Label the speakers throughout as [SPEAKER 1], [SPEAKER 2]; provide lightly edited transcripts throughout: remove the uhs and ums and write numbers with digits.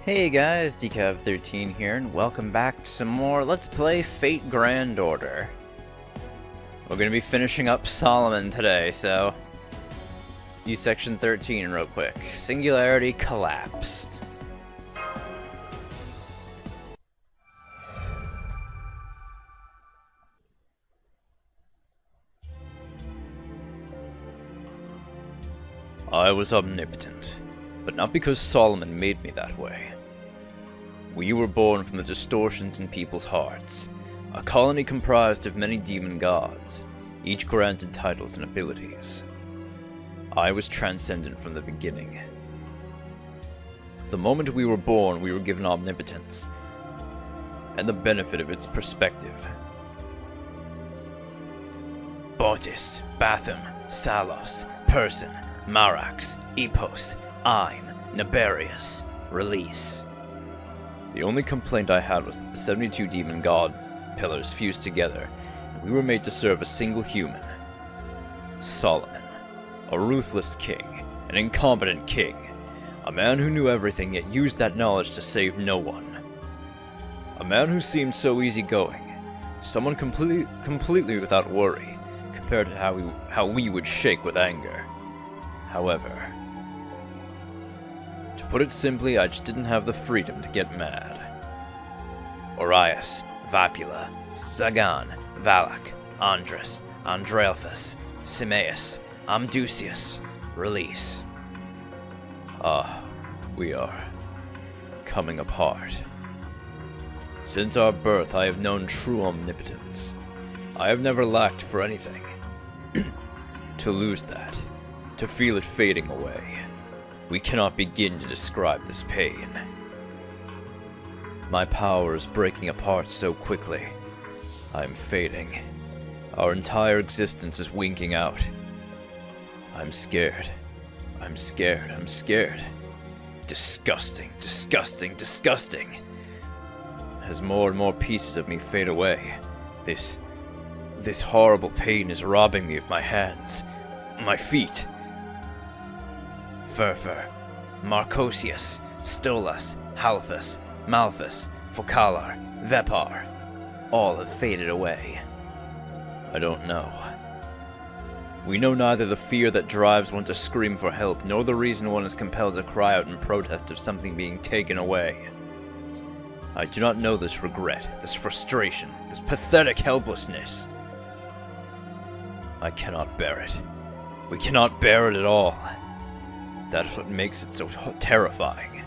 [SPEAKER 1] Hey guys, Decav13 here, and welcome back to some more Let's Play Fate Grand Order. We're gonna be finishing up Solomon today, so let's do section 13 real quick. Singularity collapsed. I was omnipotent, but not because Solomon made me that way. We were born from the distortions in people's hearts, a colony comprised of many demon gods, each granted titles and abilities. I was transcendent from the beginning. The moment we were born, we were given omnipotence, and the benefit of its perspective. Botis, Batham, Salos, Person, Marax, Epos, Ein, Naberius, Release. The only complaint I had was that the 72 demon gods pillars fused together, and we were made to serve a single human. Solomon. A ruthless king, an incompetent king, a man who knew everything yet used that knowledge to save no one. A man who seemed so easygoing, someone completely without worry, compared to how we would shake with anger. However, to put it simply, I just didn't have the freedom to get mad. Orias, Vapula, Zagan, Valak, Andres, Andraelphus, Simaeus, Amdusius, Release. We are coming apart. Since our birth, I have known true omnipotence. I have never lacked for anything. To lose that, to feel it fading away, we cannot begin to describe this pain. My power is breaking apart so quickly. I'm fading. Our entire existence is winking out. I'm scared. I'm scared. I'm scared. Disgusting, disgusting, disgusting. As more and more pieces of me fade away, this horrible pain is robbing me of my hands, my feet. Furfur, Marcosius, Stolas, Halphus, Malphus, Focalar, Vepar, all have faded away. I don't know. We know neither the fear that drives one to scream for help, nor the reason one is compelled to cry out in protest of something being taken away. I do not know this regret, this frustration, this pathetic helplessness. I cannot bear it. We cannot bear it at all. That is what makes it so terrifying.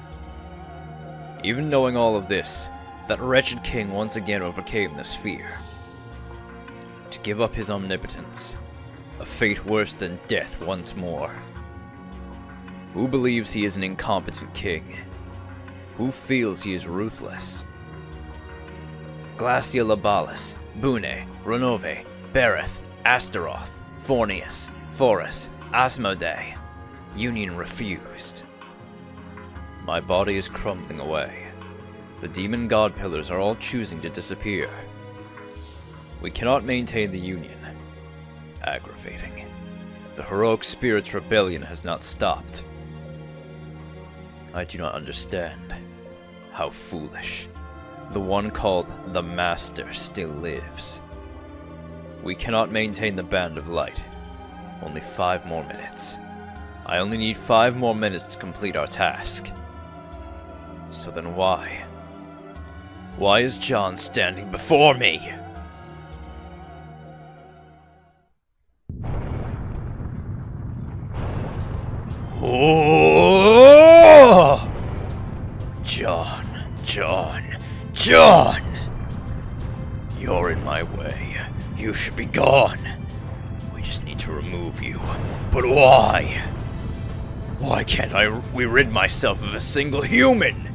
[SPEAKER 1] Even knowing all of this, that wretched king once again overcame this fear. To give up his omnipotence, a fate worse than death once more. Who believes he is an incompetent king? Who feels he is ruthless? Glacia Labalis, Bune, Renove, Bereth, Astaroth, Fornius, Forus, Asmodee. Union refused. My body is crumbling away. The demon god pillars are all choosing to disappear. We cannot maintain the Union. Aggravating. The heroic spirit's rebellion has not stopped. I do not understand. How foolish. The one called the Master still lives. We cannot maintain the Band of Light. Only 5 more minutes. I only need 5 more minutes to complete our task. So then why? Why is John standing before me? Oh! John. You're in my way. You should be gone. We just need to remove you. But why? Why can't we rid myself of a single human?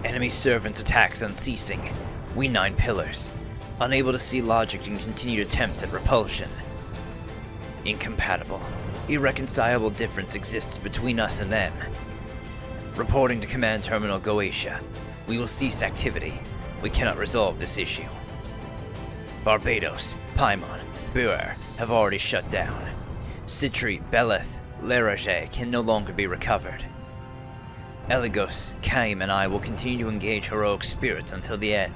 [SPEAKER 1] Enemy servants' attacks unceasing. We 9 pillars. Unable to see logic and continued attempts at repulsion. Incompatible. Irreconcilable difference exists between us and them. Reporting to Command Terminal Goetia. We will cease activity. We cannot resolve this issue. Barbados, Paimon, Buer have already shut down. Citri, Beleth, Lerage can no longer be recovered. Eligos, Kaim, and I will continue to engage heroic spirits until the end.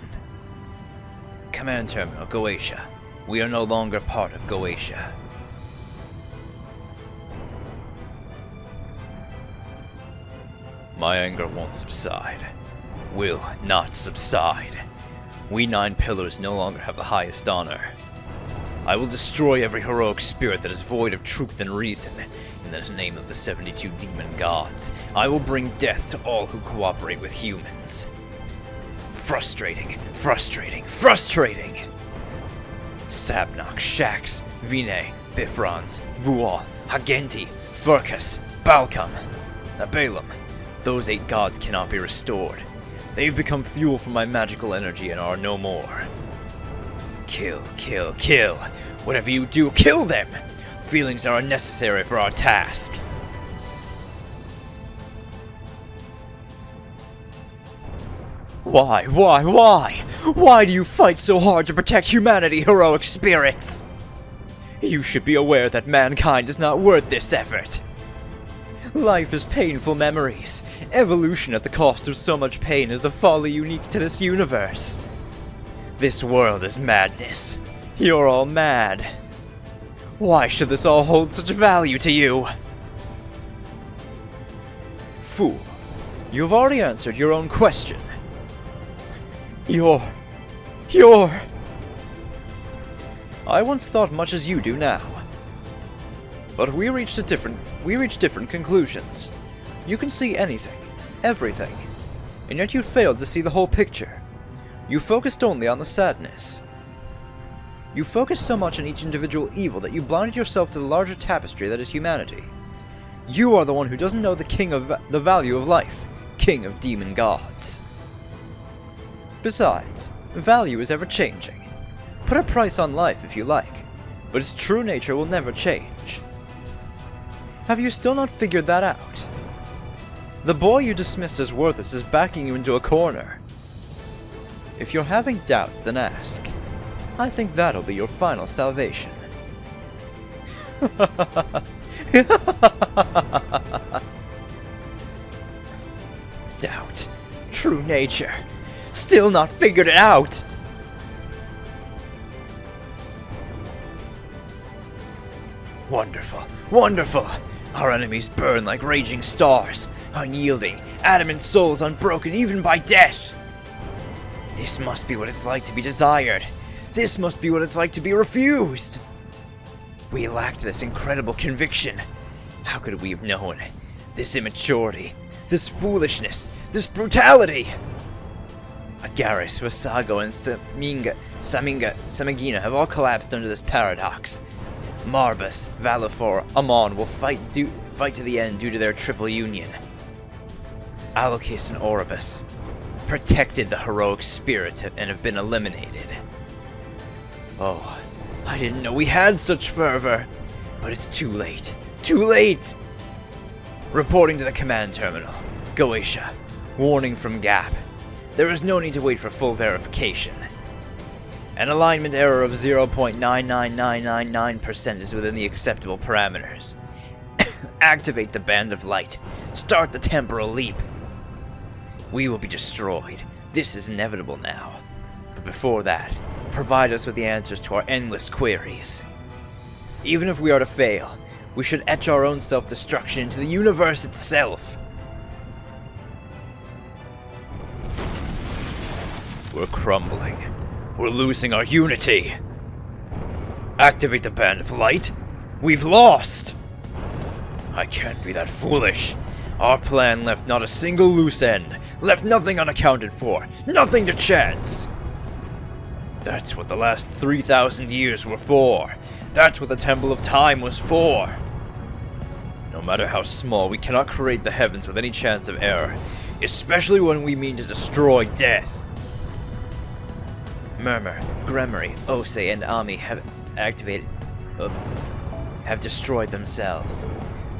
[SPEAKER 1] Command Terminal, Goetia. We are no longer part of Goetia. My anger won't subside. Will not subside. We 9 pillars no longer have the highest honor. I will destroy every heroic spirit that is void of truth and reason. In the name of the 72 demon gods, I will bring death to all who cooperate with humans. Frustrating, frustrating, frustrating! Sabnok, Shax, Vine, Bifrons, Vual, Hagenti, Furcus, Balcom, Balaam. Those 8 gods cannot be restored. They've become fuel for my magical energy and are no more. Kill, kill, kill! Whatever you do, kill them! Feelings are unnecessary for our task. Why? Why do you fight so hard to protect humanity, heroic spirits? You should be aware that mankind is not worth this effort. Life is painful memories. Evolution at the cost of so much pain is a folly unique to this universe. This world is madness. You're all mad. Why should this all hold such value to you? Fool, you have already answered your own question. You're... I once thought much as you do now. But we reach different conclusions. You can see anything, everything, and yet you failed to see the whole picture. You focused only on the sadness. You focused so much on each individual evil that you blinded yourself to the larger tapestry that is humanity. You are the one who doesn't know the value of life, king of demon gods. Besides, value is ever changing. Put a price on life if you like, but its true nature will never change. Have you still not figured that out? The boy you dismissed as worthless is backing you into a corner. If you're having doubts, then ask. I think that'll be your final salvation. Doubt. True nature. Still not figured it out! Wonderful, wonderful! Our enemies burn like raging stars, unyielding, adamant souls unbroken even by death! This must be what it's like to be desired. This must be what it's like to be refused! We lacked this incredible conviction. How could we have known? This immaturity, this foolishness, this brutality! Agaris, Vasago, and Samingina have all collapsed under this paradox. Marbus, Valifor, Amon will fight to the end due to their triple union. Alokis and Oribus protected the heroic spirit and have been eliminated. Oh, I didn't know we had such fervor, but it's too late. Too late! Reporting to the command terminal. Goetia. Warning from Gap. There is no need to wait for full verification. An alignment error of 0.99999% is within the acceptable parameters. Activate the Band of Light. Start the temporal leap. We will be destroyed. This is inevitable now. But before that, provide us with the answers to our endless queries. Even if we are to fail, we should etch our own self-destruction into the universe itself. We're crumbling. We're losing our unity. Activate the Band of Light? We've lost! I can't be that foolish. Our plan left not a single loose end, left nothing unaccounted for, nothing to chance. That's what the last 3,000 years were for. That's what the Temple of Time was for. No matter how small, we cannot create the heavens with any chance of error, especially when we mean to destroy death. Murmur, Gremory, Ose, and Ami have destroyed themselves.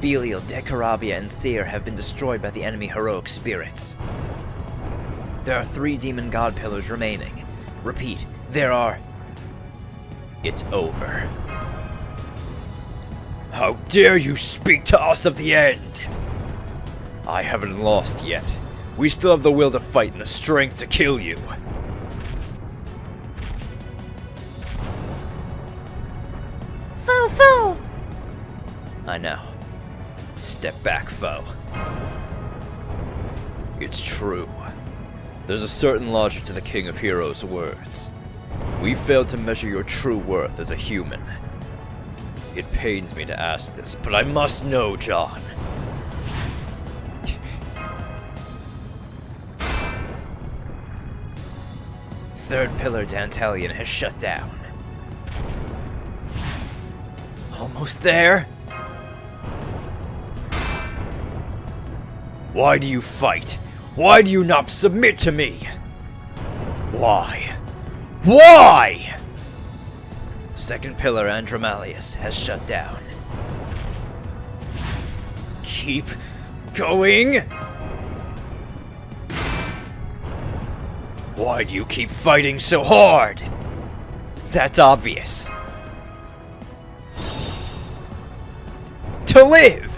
[SPEAKER 1] Belial, Dekarabia, and Seer have been destroyed by the enemy heroic spirits. There are 3 demon god pillars remaining. Repeat, there are... It's over. How dare you speak to us of the end? I haven't lost yet. We still have the will to fight and the strength to kill you.
[SPEAKER 2] Foe, foe!
[SPEAKER 1] I know. Step back, foe. It's true. There's a certain logic to the King of Heroes' words. We failed to measure your true worth as a human. It pains me to ask this, but I must know, John. Third pillar Dantalion has shut down. Almost there? Why do you fight? Why do you not submit to me? Why? Why? Second pillar Andromalius has shut down. Keep going? Why do you keep fighting so hard? That's obvious. To live!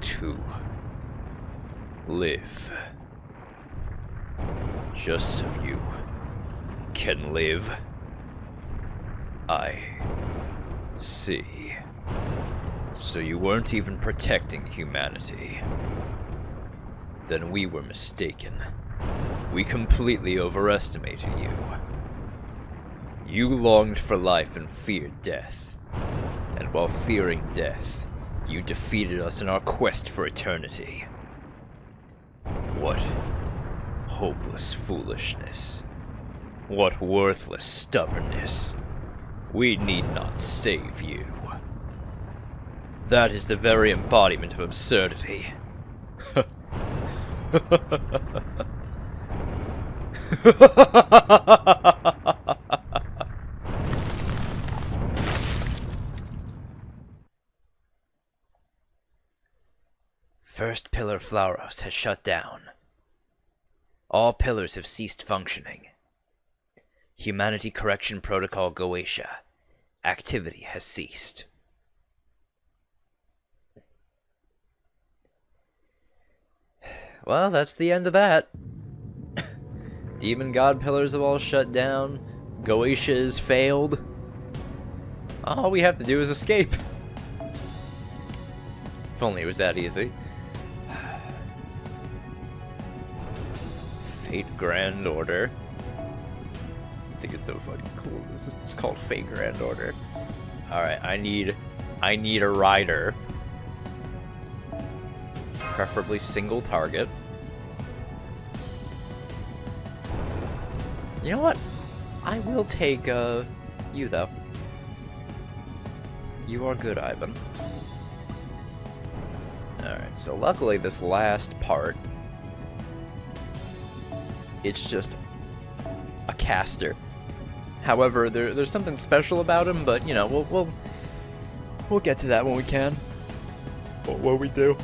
[SPEAKER 1] To live. Just so you can live. I see. So you weren't even protecting humanity. Then we were mistaken. We completely overestimated you. You longed for life and feared death. And while fearing death, you defeated us in our quest for eternity. What hopeless foolishness. What worthless stubbornness. We need not save you. That is the very embodiment of absurdity. First pillar Flauros has shut down. All pillars have ceased functioning. Humanity Correction Protocol Goetia. Activity has ceased. Well, that's the end of that. Demon God pillars have all shut down. Goetia has failed. All we have to do is escape. If only it was that easy. Fate Grand Order. I think it's so fucking cool. This is just called Fate Grand Order. Alright, I need a rider. Preferably single target. You know what? I will take you though. You are good, Ivan. Alright, so luckily this last part, it's just a caster. However, there's something special about him, but you know, we'll get to that when we can. What we do.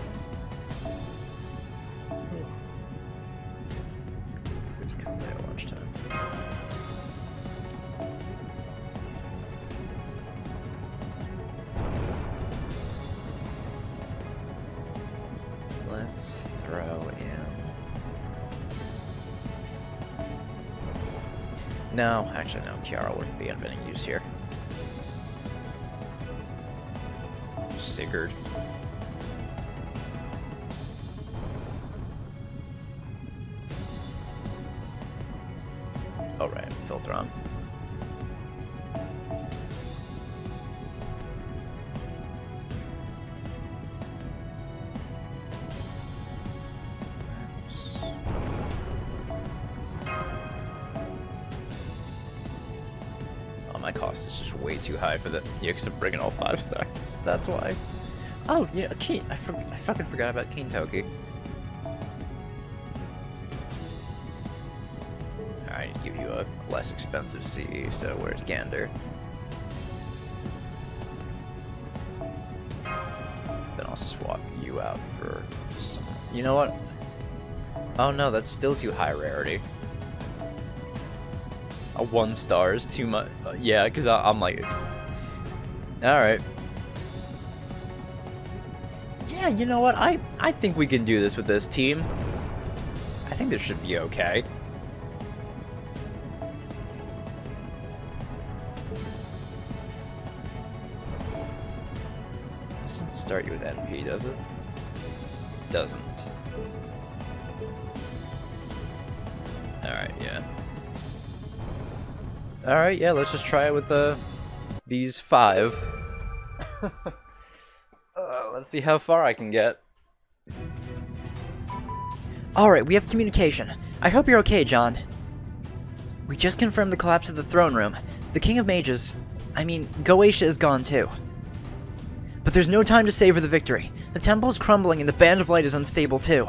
[SPEAKER 1] Let's throw in... No, actually no, Kiara wouldn't be of any use here. Sigurd. Oh right, filter on. My cost is just way too high for that. Yeah, because I'm bringing all 5 stars. That's why. Oh, yeah, Keen. I fucking forgot about Keen Toki. Alright, give you a less expensive CE, so where's Gander? Then I'll swap you out for some... You know what? Oh no, that's still too high rarity. A 1 star is too much. Yeah, because I'm like... Alright. Yeah, you know what? I think we can do this with this team. I think this should be okay. Doesn't start you with NP, does it? Doesn't. Alright, yeah. Alright, yeah, let's just try it with these 5. Let's see how far I can get.
[SPEAKER 3] Alright, we have communication. I hope you're okay, John. We just confirmed the collapse of the throne room. The King of Mages, Goetia is gone too. But there's no time to savor the victory. The temple is crumbling and the Band of Light is unstable too.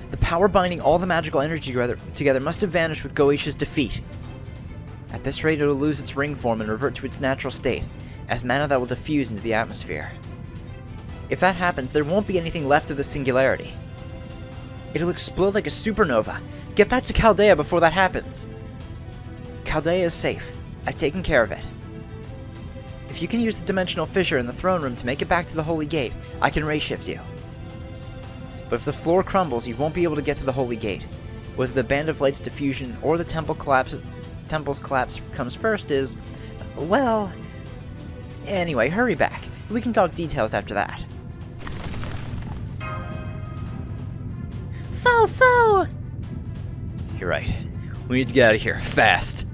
[SPEAKER 3] The power binding all the magical energy together must have vanished with Goetia's defeat. At this rate, it will lose its ring form and revert to its natural state, as mana that will diffuse into the atmosphere. If that happens, there won't be anything left of the singularity. It'll explode like a supernova. Get back to Chaldea before that happens. Chaldea is safe. I've taken care of it. If you can use the dimensional fissure in the throne room to make it back to the Holy Gate, I can ray shift you. But if the floor crumbles, you won't be able to get to the Holy Gate. Whether the Band of Light's diffusion or the temple's collapse comes first is... well... Anyway, hurry back. We can talk details after that.
[SPEAKER 2] Foe, foe!
[SPEAKER 1] You're right. We need to get out of here, fast.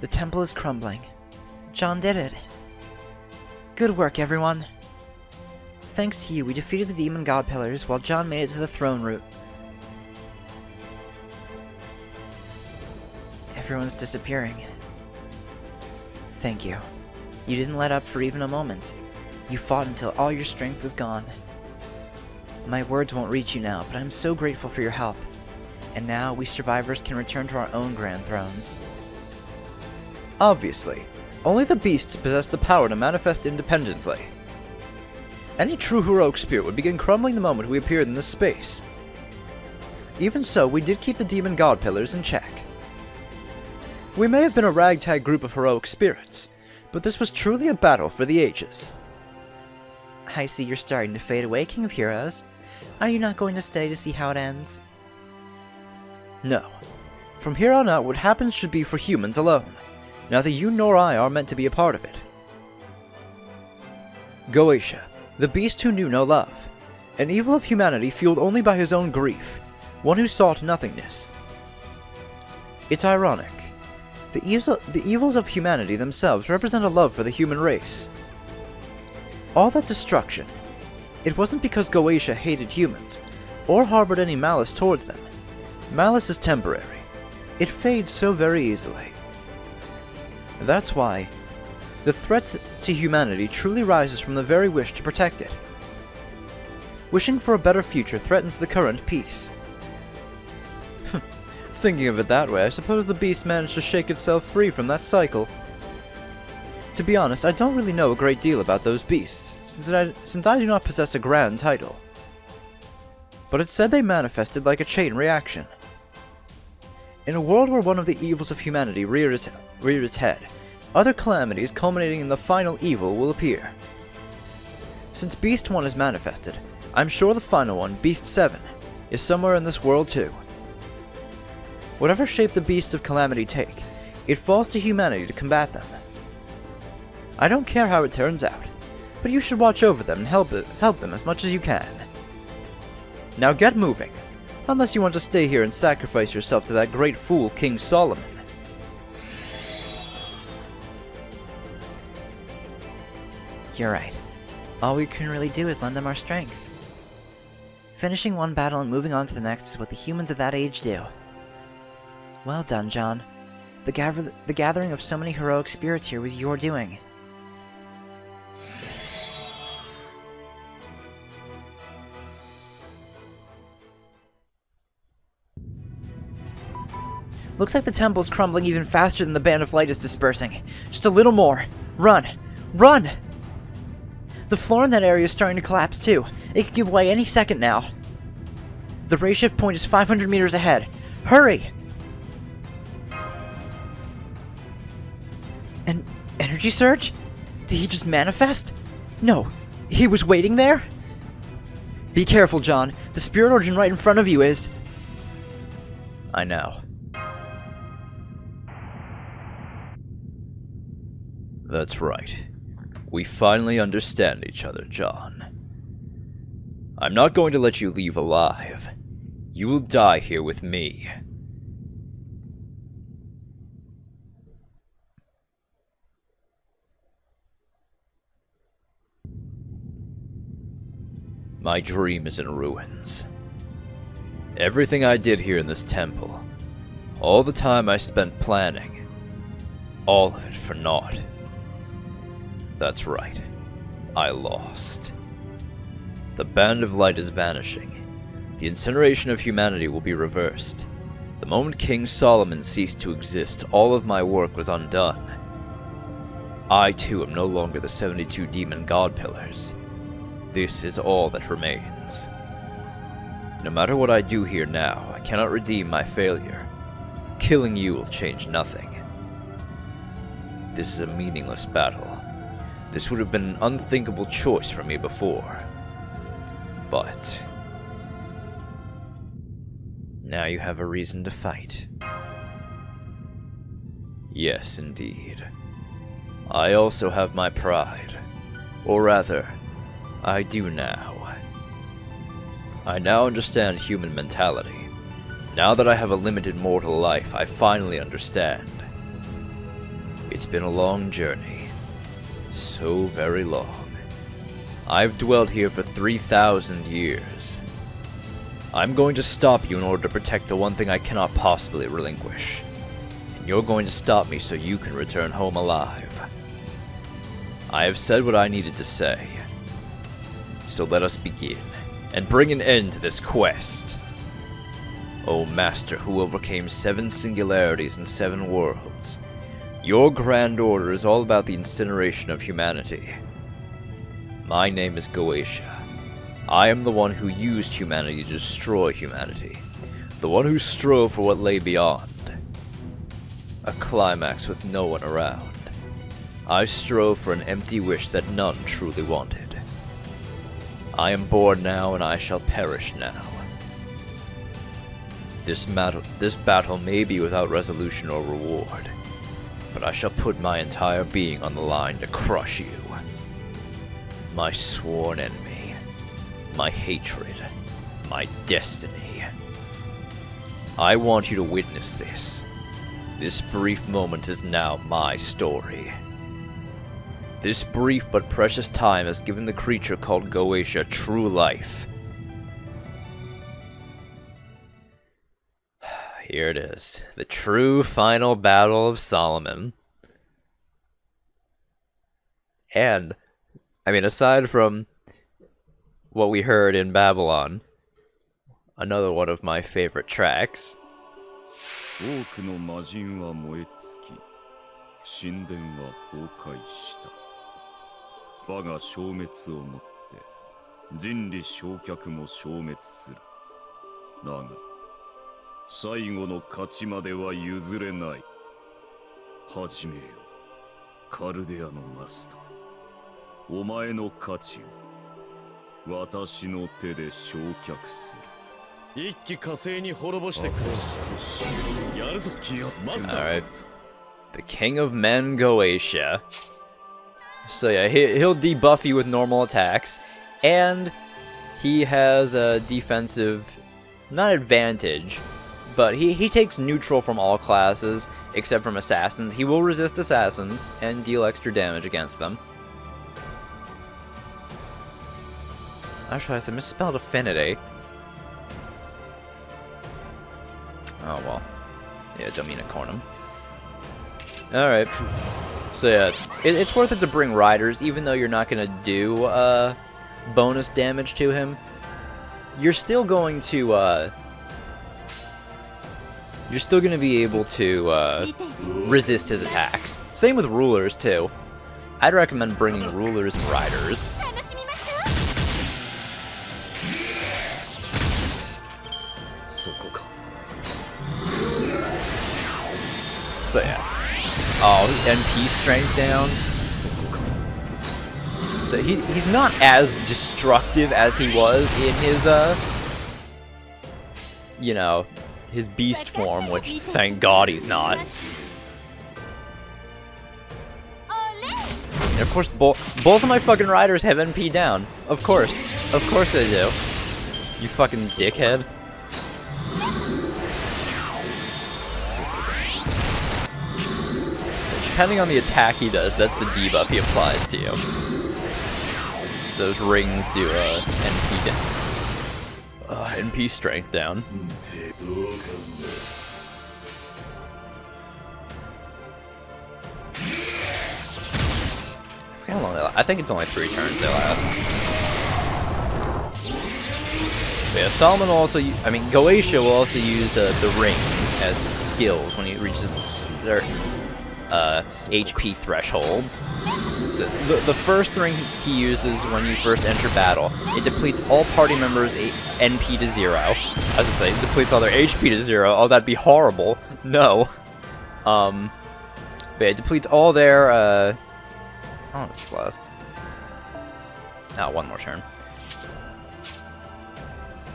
[SPEAKER 3] The temple is crumbling. John did it. Good work, everyone. Thanks to you, we defeated the demon god pillars while John made it to the throne room. Everyone's disappearing. Thank you. You didn't let up for even a moment. You fought until all your strength was gone. My words won't reach you now, but I'm so grateful for your help. And now, we survivors can return to our own grand thrones.
[SPEAKER 1] Obviously. Only the beasts possess the power to manifest independently. Any true heroic spirit would begin crumbling the moment we appeared in this space. Even so, we did keep the demon god pillars in check. We may have been a ragtag group of heroic spirits, but this was truly a battle for the ages.
[SPEAKER 3] I see you're starting to fade away, King of Heroes. Are you not going to stay to see how it ends?
[SPEAKER 1] No. From here on out, what happens should be for humans alone. Neither you nor I are meant to be a part of it. Goetia, the beast who knew no love, an evil of humanity fueled only by his own grief, one who sought nothingness. It's ironic. The evils of humanity themselves represent a love for the human race. All that destruction, it wasn't because Goetia hated humans, or harbored any malice towards them. Malice is temporary. It fades so very easily. That's why the threat to humanity truly rises from the very wish to protect it. Wishing for a better future threatens the current peace. Thinking of it that way, I suppose the beast managed to shake itself free from that cycle. To be honest, I don't really know a great deal about those beasts, since I do not possess a grand title. But it's said they manifested like a chain reaction. In a world where one of the evils of humanity rear its head, other calamities culminating in the final evil will appear. Since Beast 1 is manifested, I'm sure the final one, Beast 7, is somewhere in this world too. Whatever shape the beasts of calamity take, it falls to humanity to combat them. I don't care how it turns out, but you should watch over them and help them as much as you can. Now get moving, unless you want to stay here and sacrifice yourself to that great fool King Solomon.
[SPEAKER 3] You're right. All we can really do is lend them our strength. Finishing one battle and moving on to the next is what the humans of that age do. Well done, John. The gathering of so many heroic spirits here was your doing. Looks like the temple's crumbling even faster than the Band of Light is dispersing. Just a little more. Run! Run! The floor in that area is starting to collapse too. It could give way any second now. The ray shift point is 500 meters ahead. Hurry! An energy surge? Did he just manifest? No, he was waiting there? Be careful, John. The spirit origin right in front of you is...
[SPEAKER 1] I know. That's right. We finally understand each other, John. I'm not going to let you leave alive. You will die here with me. My dream is in ruins. Everything I did here in this temple, all the time I spent planning, all of it for naught. That's right. I lost. The Band of Light is vanishing. The Incineration of Humanity will be reversed. The moment King Solomon ceased to exist, all of my work was undone. I too am no longer the 72 demon god pillars. This is all that remains. No matter what I do here now, I cannot redeem my failure. Killing you will change nothing. This is a meaningless battle. This would have been an unthinkable choice for me before. But... now you have a reason to fight. Yes, indeed. I also have my pride. Or rather, I do now. I now understand human mentality. Now that I have a limited mortal life, I finally understand. It's been a long journey. So very long. I've dwelled here for 3,000 years. I'm going to stop you in order to protect the one thing I cannot possibly relinquish. And you're going to stop me so you can return home alive. I have said what I needed to say. So let us begin, and bring an end to this quest. O Master who overcame 7 singularities and 7 worlds, your grand order is all about the incineration of humanity. My name is Goetia. I am the one who used humanity to destroy humanity, the one who strove for what lay beyond. A climax with no one around. I strove for an empty wish that none truly wanted. I am born now, and I shall perish now. This battle may be without resolution or reward, but I shall put my entire being on the line to crush you. My sworn enemy, my hatred, my destiny. I want you to witness this. This brief moment is now my story. This brief but precious time has given the creature called Goetia true life. Here it is. The true final battle of Solomon. And, I mean, aside from what we heard in Babylon, another one of my favorite tracks. Alright. The King of Men, Goetia. So yeah, he'll debuff you with normal attacks, and he has a defensive, not advantage, but he takes neutral from all classes, except from assassins. He will resist assassins, and deal extra damage against them. I realized I misspelled affinity. Oh well. Yeah, don't mean to corn him. Alright. So yeah, it's worth it to bring riders, even though you're not going to do bonus damage to him. You're still going to be able to resist his attacks. Same with rulers too. I'd recommend bringing rulers and riders. So yeah. Oh, NP strength down. So he's not as destructive as he was in his you know, his beast form, which thank God he's not. And of course, both of my fucking riders have NP down. Of course they do. You fucking dickhead. Depending on the attack he does, that's the debuff he applies to you. Those rings do NP down. NP strength down. How long they last? I think it's only 3 turns they last. But yeah, Solomon will also I mean, Goetia will also use the rings as skills when he reaches their HP thresholds. So the first ring he uses when you first enter battle, it depletes all party members' NP to 0. I was gonna say, it depletes all their HP to 0. Oh, that'd be horrible. No. But yeah, it depletes all their, oh, it's last. Oh, one more turn.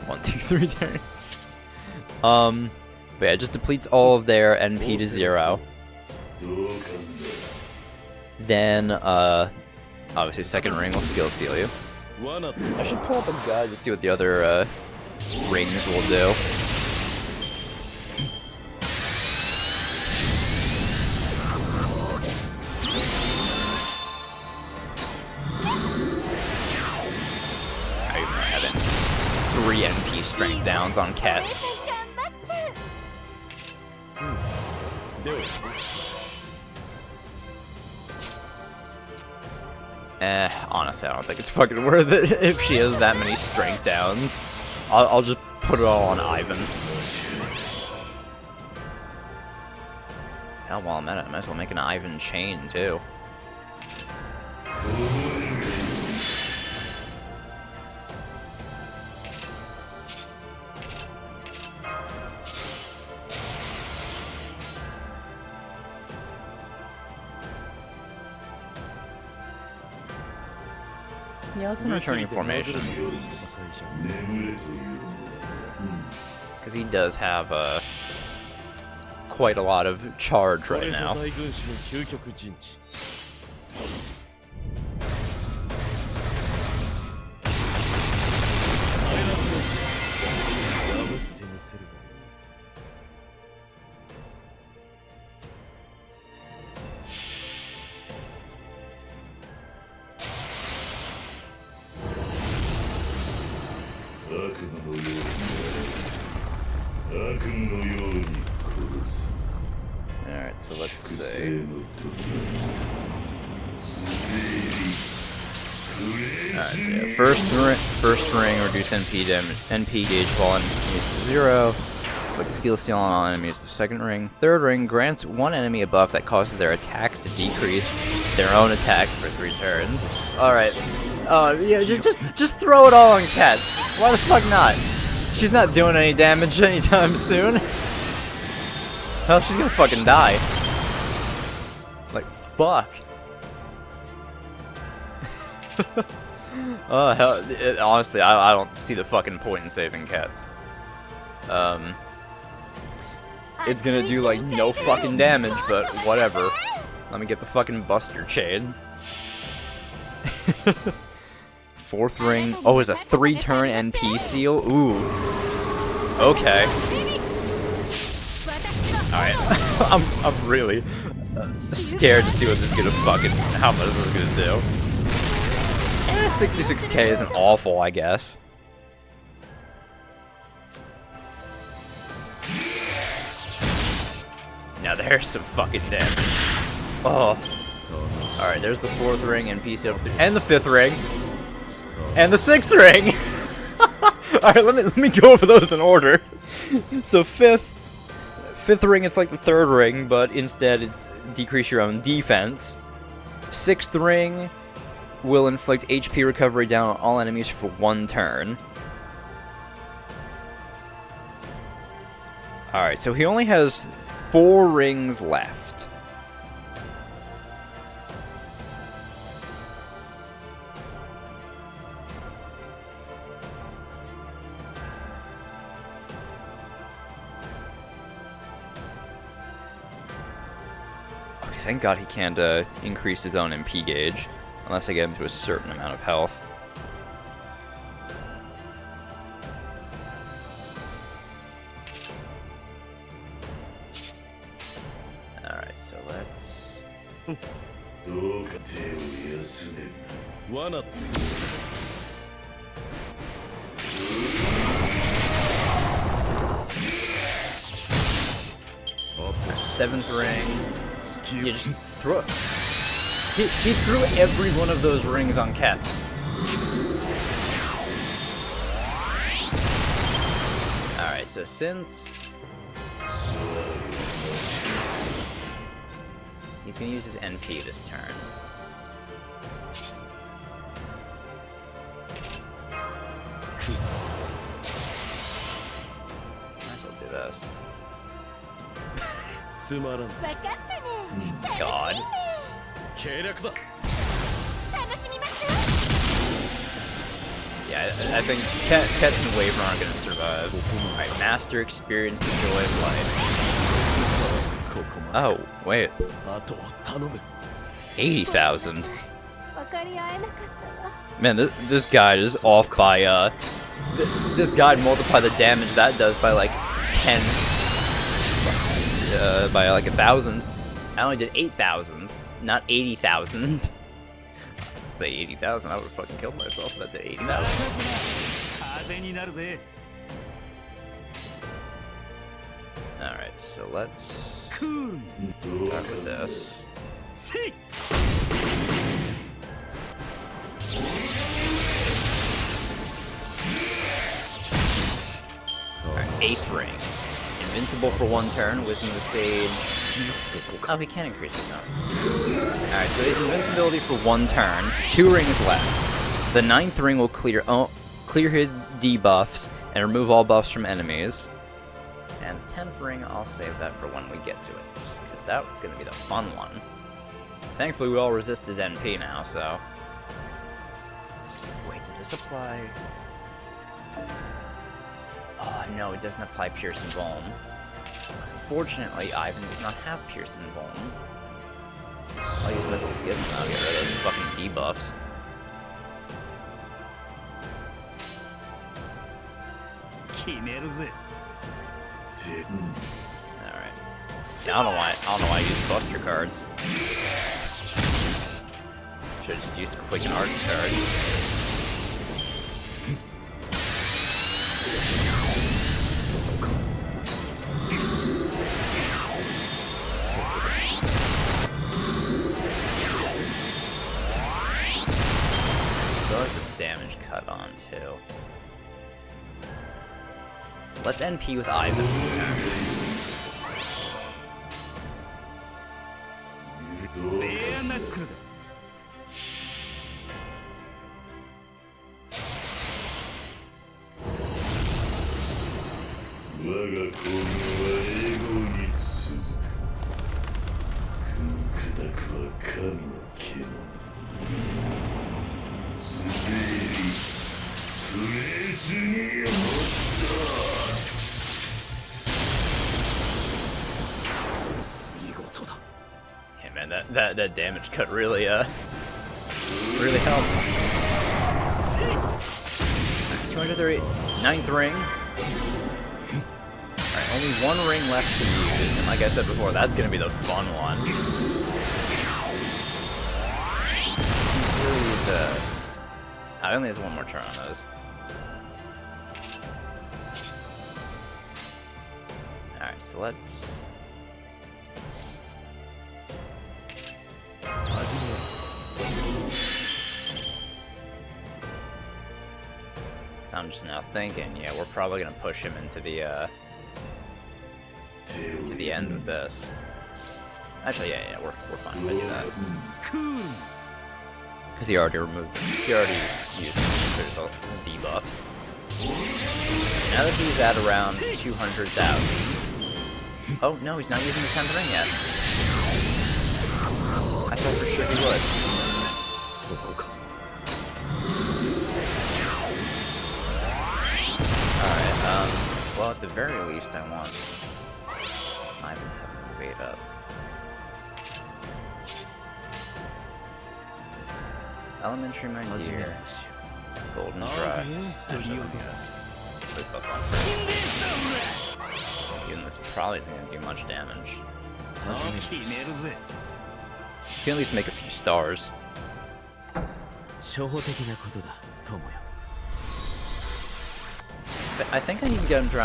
[SPEAKER 1] 1, 2, 3 turns. But yeah, it just depletes all of their NP to 0. Then, obviously, second ring will skill seal you. I should pull up a guide to see what the other rings will do. I even have 3 NP strength downs on Cats. Honestly, I don't think it's fucking worth it if she has that many strength downs. I'll just put it all on Ivan. Hell, while I'm at it, I might as well make an Ivan chain, too. Yeah, let's returning formation. Because he does have quite a lot of charge right now. Alright, so let's see. Alright, so yeah, first ring, reduce NP damage, NP gauge while enemies to 0. Like skill steal on enemies. The second ring. Third ring grants one enemy a buff that causes their attacks to decrease their own attack for 3 turns. Alright. Yeah, just throw it all on Cats. Why the fuck not? She's not doing any damage anytime soon. Hell, she's gonna fucking die. Like, fuck. Oh, hell, honestly, I don't see the fucking point in saving Cats. It's gonna do, like, no fucking damage, but whatever. Let me get the fucking Buster Chain. Fourth ring. Oh, is a 3-turn NP seal? Ooh. Okay. Alright. I'm really scared to see what this is gonna fucking, how much this is gonna do. 66k isn't awful, I guess. Now there's some fucking damage. Oh. Alright, there's the 4th ring, NP seal, and the 5th ring. And the 6th ring! Alright, let me go over those in order. So 5th ring, it's like the 3rd ring, but instead it's decrease your own defense. 6th ring will inflict HP recovery down on all enemies for 1 turn. Alright, so he only has 4 rings left. Okay, thank God he can't increase his own MP gauge, unless I get him to a certain amount of health. Alright, so let's...
[SPEAKER 4] どうか手を休める。罠。
[SPEAKER 1] 7th ring. You just throw it. He threw every one of those rings on Ket. Alright, so since... he can use his NP this turn. Might as well do this. God. Yeah, I think Ket's and Waver aren't going to survive. Alright, master experience the joy of life. Oh, wait. 80,000. Man, this guide is off by, this guide multiplied the damage that does by like 10. By like 1,000. I only did 8,000, not 80,000. Say 80,000, I would have fucking killed myself if that did 80,000. Alright, so let's start with this. Alright, 8th ring. Invincible for 1 turn, Wisdom of the Sage. Oh, he can't increase his own. Alright, so his invincibility for 1 turn, 2 rings left. The 9th ring will clear his debuffs and remove all buffs from enemies. And the 10th ring, I'll save that for when we get to it, because that's going to be the fun one. Thankfully, we all resist his NP now, so... Wait, does this apply? Oh, no, it doesn't apply Pierce and Vuln. Unfortunately, Ivan does not have Pierce and Vuln. I'll use Mental Schism and I'll get rid of those fucking debuffs. Alright. Yeah, I don't know why I use Buster cards. Should've just used Quick and Arts card. Damage cut on too. Let's NP with Ivan this turn. Yeah, man, that damage cut really really helps. 230, 9th ring. Alright, only 1 ring left to use, and like I said before, that's gonna be the fun one. I only has 1 more turn on those. Alright, so let's... So I'm just now thinking, yeah, we're probably gonna push him into the end of this. Actually, yeah, we're fine if I do that. Because he already used critical debuffs. Now that he's at around 200,000,
[SPEAKER 3] Oh, no, he's not using the 10th ring yet. I thought for sure he would. Alright, well, at the very least, I want my weight up. Elementary, my dear. Golden Dry. Even this probably isn't going to do much damage. You can at least make a few stars. I think I need to get him to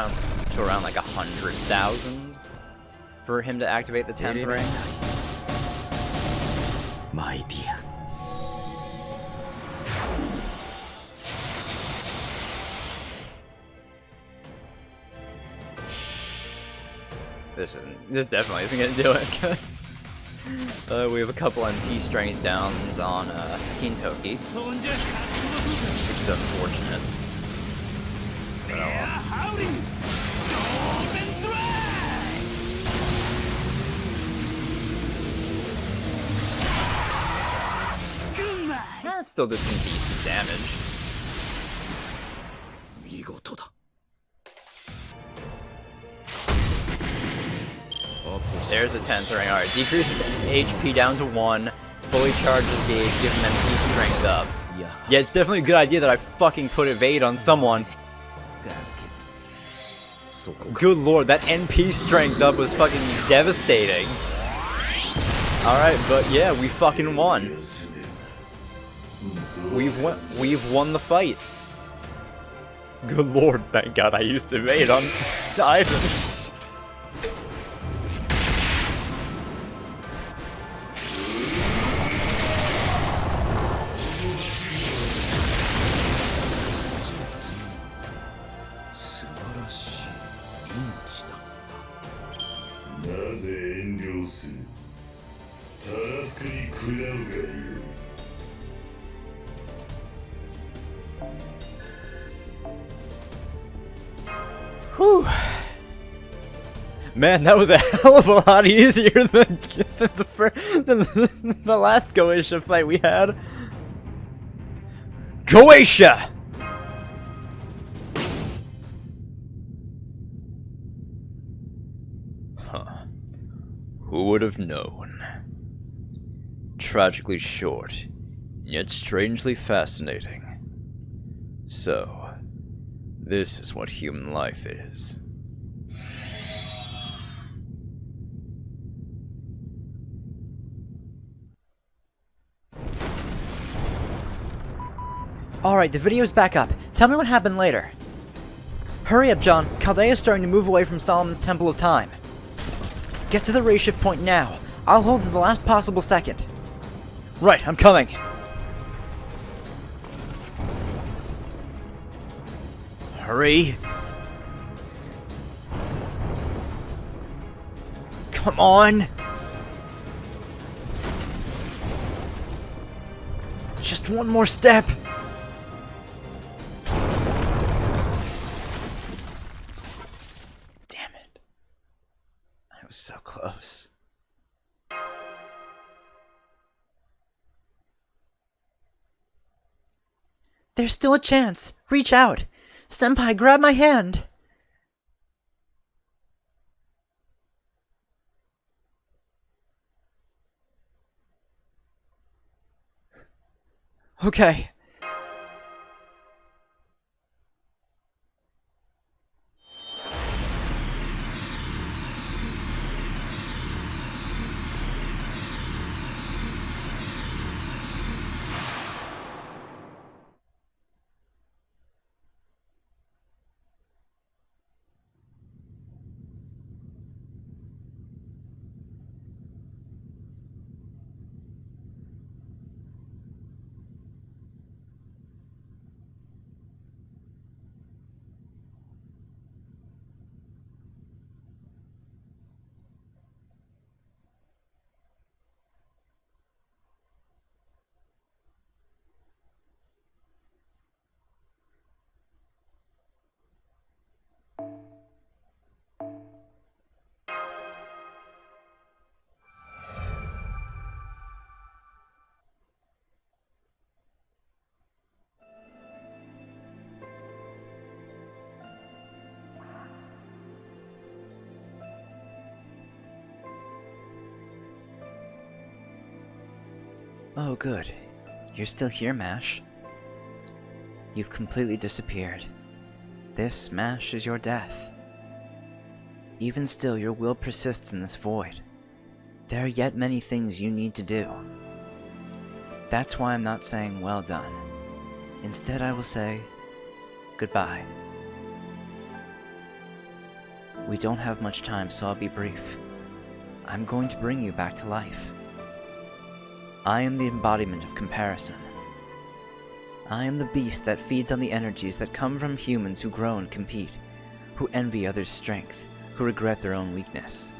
[SPEAKER 3] around like 100,000 for him to activate the 10th ring.
[SPEAKER 5] My dear.
[SPEAKER 3] This definitely isn't gonna do it, because we have a couple MP strength downs on Kintoki, which is unfortunate. But oh well. That still did some decent damage. There's the 10th ring. Alright, decreases HP down to 1, fully charges gauge, give him MP strength up. Yeah, it's definitely a good idea that I fucking put evade on someone. Good lord, that NP strength up was fucking devastating. Alright, but yeah, we fucking won. We've won the fight. Good lord, thank god I used evade on Ivan. Whew. Man, that was a hell of a lot easier than the last Goetia fight we had. Goetia! Huh. Who would have known? Tragically short, yet strangely fascinating. So, this is what human life is. Alright, the video's back up. Tell me what happened later. Hurry up, John. Chaldea's starting to move away from Solomon's Temple of Time. Get to the ray shift point now. I'll hold to the last possible second. Right, I'm coming. Hurry. Come on. Just one more step. Damn it. I was so close. There's still a chance. Reach out. Senpai, grab my hand. Okay. Oh, good. You're still here, Mash. You've completely disappeared. This, Mash, is your death. Even still, your will persists in this void. There are yet many things you need to do. That's why I'm not saying well done. Instead, I will say goodbye. We don't have much time, so I'll be brief. I'm going to bring you back to life. I am the embodiment of comparison. I am the beast that feeds on the energies that come from humans who grow and compete, who envy others' strength, who regret their own weakness.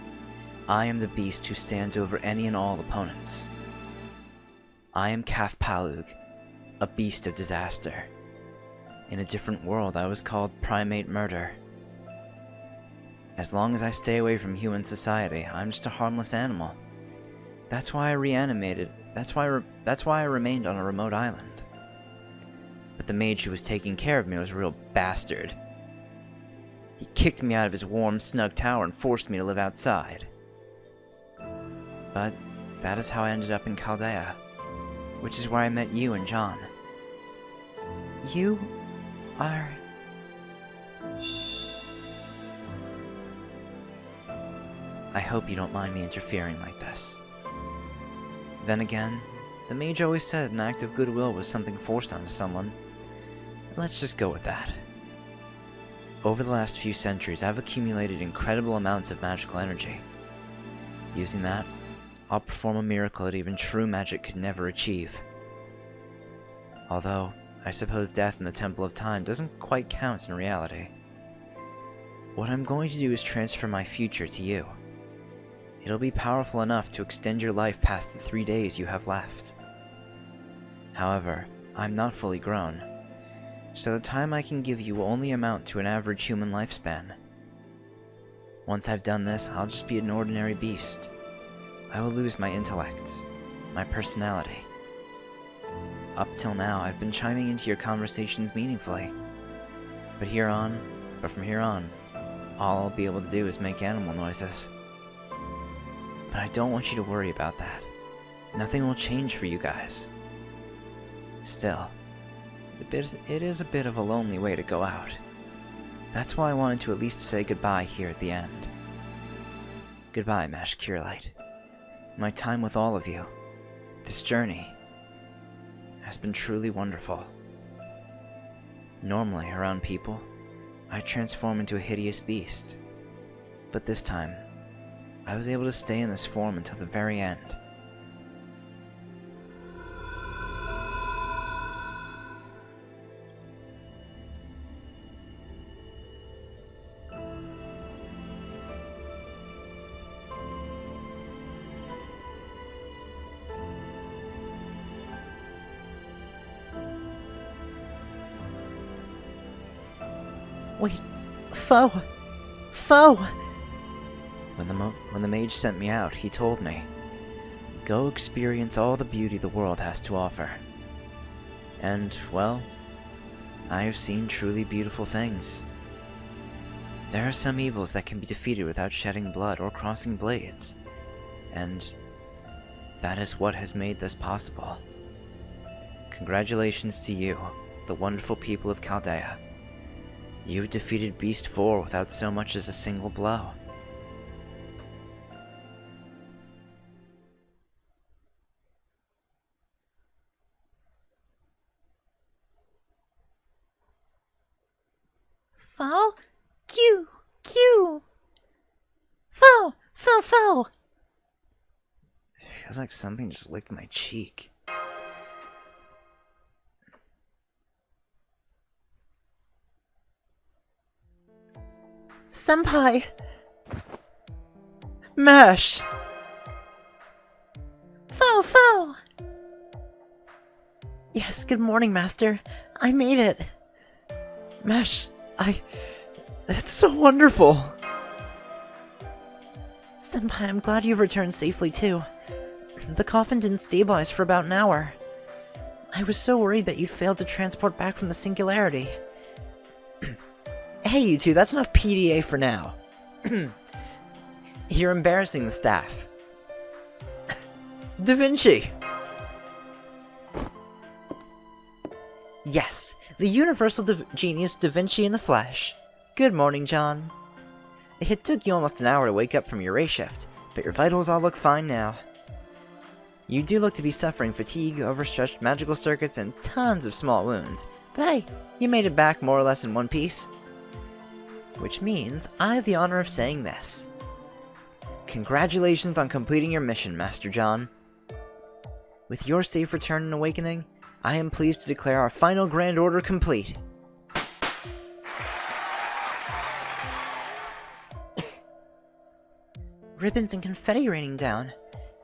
[SPEAKER 3] I am the beast who stands over any and all opponents. I am Kaf Palug, a beast of disaster. In a different world, I was called Primate Murder. As long as I stay away from human society, I'm just a harmless animal. That's why I reanimated. That's why I remained on a remote island. But the mage who was taking care of me was a real bastard. He kicked me out of his warm, snug tower and forced me to live outside. But that is how I ended up in Chaldea, which is where I met you and John. You are... I hope you don't mind me interfering like this. Then again, the mage always said an act of goodwill was something forced onto someone. Let's just go with that. Over the last few centuries, I've accumulated incredible amounts of magical energy. Using that, I'll perform a miracle that even true magic could never achieve. Although, I suppose death in the Temple of Time doesn't quite count in reality. What I'm going to do is transfer my future to you. It'll be powerful enough to extend your life past the 3 days you have left. However, I'm not fully grown, so the time I can give you will only amount to an average human lifespan. Once I've done this, I'll just be an ordinary beast. I will lose my intellect, my personality. Up till now, I've been chiming into your conversations meaningfully. But from here on, all I'll be able to do is make animal noises. But I don't want you to worry about that. Nothing will change for you guys. Still, it is a bit of a lonely way to go out. That's why I wanted to at least say goodbye here at the end. Goodbye, Mash Curelight. My time with all of you, this journey, has been truly wonderful. Normally, around people, I transform into a hideous beast. But this time, I was able to stay in this form until the very end.
[SPEAKER 2] Wait, Foe! Foe!
[SPEAKER 3] When the mage sent me out, he told me, "Go experience all the beauty the world has to offer." And, well, I have seen truly beautiful things. There are some evils that can be defeated without shedding blood or crossing blades, and that is what has made this possible. Congratulations to you, the wonderful people of Chaldea. You defeated Beast 4 without so much as a single blow.
[SPEAKER 2] Foe! Q! Foe!
[SPEAKER 3] Feels like something just licked my cheek.
[SPEAKER 2] Senpai!
[SPEAKER 3] Mash!
[SPEAKER 2] Foe! Yes, good morning, Master. I made it.
[SPEAKER 3] Mash, it's so wonderful!
[SPEAKER 2] Senpai, I'm glad you returned safely, too. The coffin didn't stabilize for about an hour. I was so worried that you'd failed to transport back from the singularity.
[SPEAKER 3] Hey, you two, that's enough PDA for now. You're embarrassing the staff. Da Vinci! Yes, the universal genius Da Vinci in the flesh. Good morning, John. It took you almost an hour to wake up from your race shift, but your vitals all look fine now. You do look to be suffering fatigue, overstretched magical circuits, and tons of small wounds, but hey, you made it back more or less in one piece. Which means I have the honor of saying this. Congratulations on completing your mission, Master John. With your safe return and awakening, I am pleased to declare our final Grand Order complete.
[SPEAKER 2] Ribbons and confetti raining down.